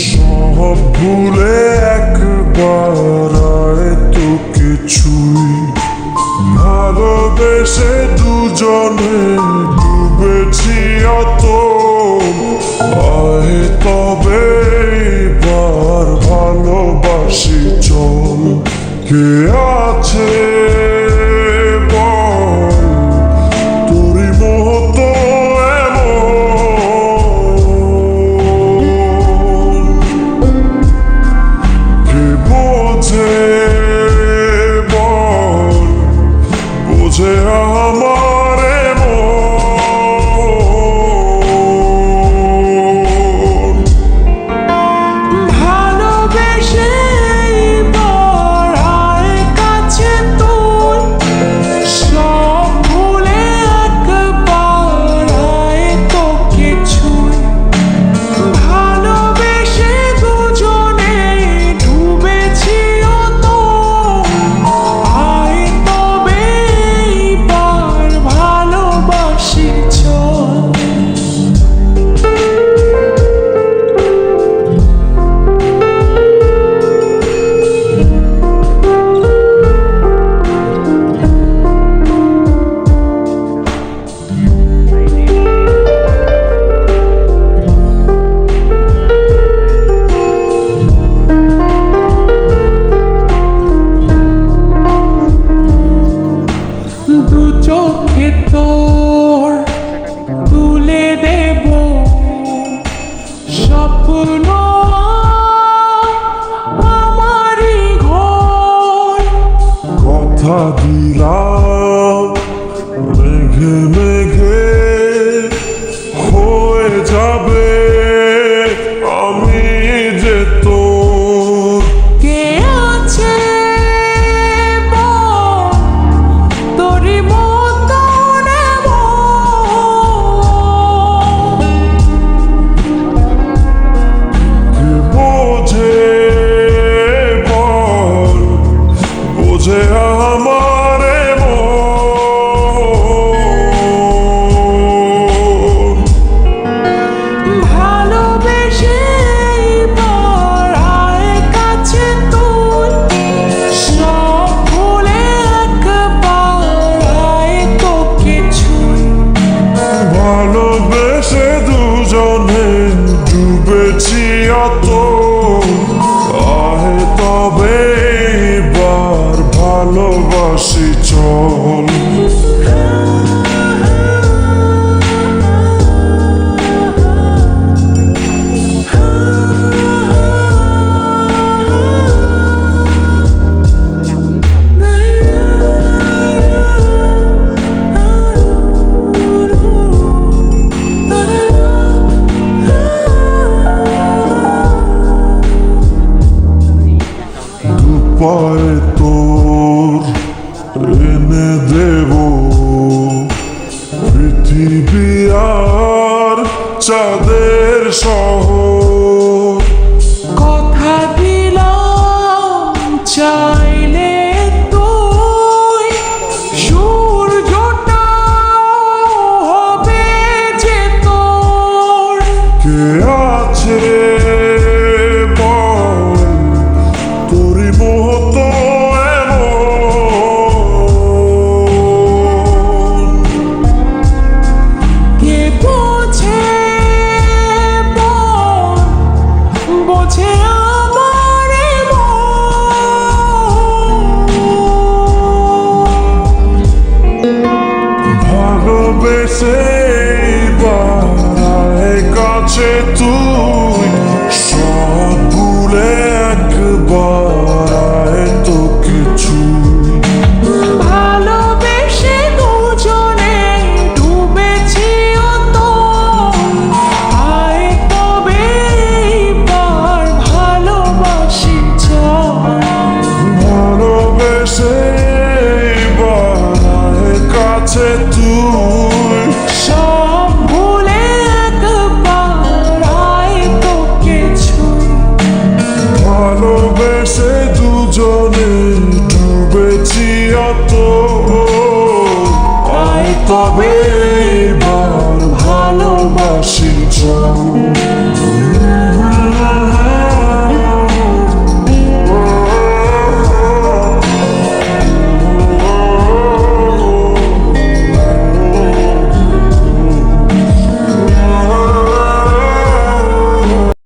সব ভুলে একবার তো কিছুই ভালোবেসে দুজনে ডুবেছি অত আয় তবে এবার ভালোবাসি চল কে আছে বোঝে আমারে মন ভালোবেসে বাড়ায় কাছে তুই সব ভুলে একবার আয় তো কিছুই ভালোবেসে দুজনে ডুবেছি অত আয় তবে এইবার ভালোবাসি চল দু চোখে তোর তুলে দেব স্বপ্ন আমারই ঘর কথা দিলাম মেঘে মেঘে হয়ে যাবে আমি যে তোর কে আছে বল তোরই মতন কে বোঝে বল বোঝে আমারে মন ভালোবেসে বাড়ায় কাছে তুই সব ভুলে একবার আয় তো কিছুই ভালোবেসে দুজনে ডুবেছি অত আয় তবে এবার ভালোবাসি চল দুপায়ে তোর এনে দেব পৃথিবী আর চাঁদের শহর কথা দিলাম চাইলে তুই সূর্যটা হবে যে তোর কে আছে বল তোরই মতো এমন কে বোঝে বল বোঝে আমার ভালোবেসে বাড়ায় কাছে তুই সব ভুলে একবার তো কিছুই ভালোবেসে দুজনে ডুবেছি অত আয় তবে এইবার ভালোবাসি চল ভালোবেসে বাড়ায় কাছে তুই সব ভুলে একবার আয় তো কিছুই ভালোবেসে দুজনে ডুবেছি অত আয় তবে এবার ভালোবাসি চল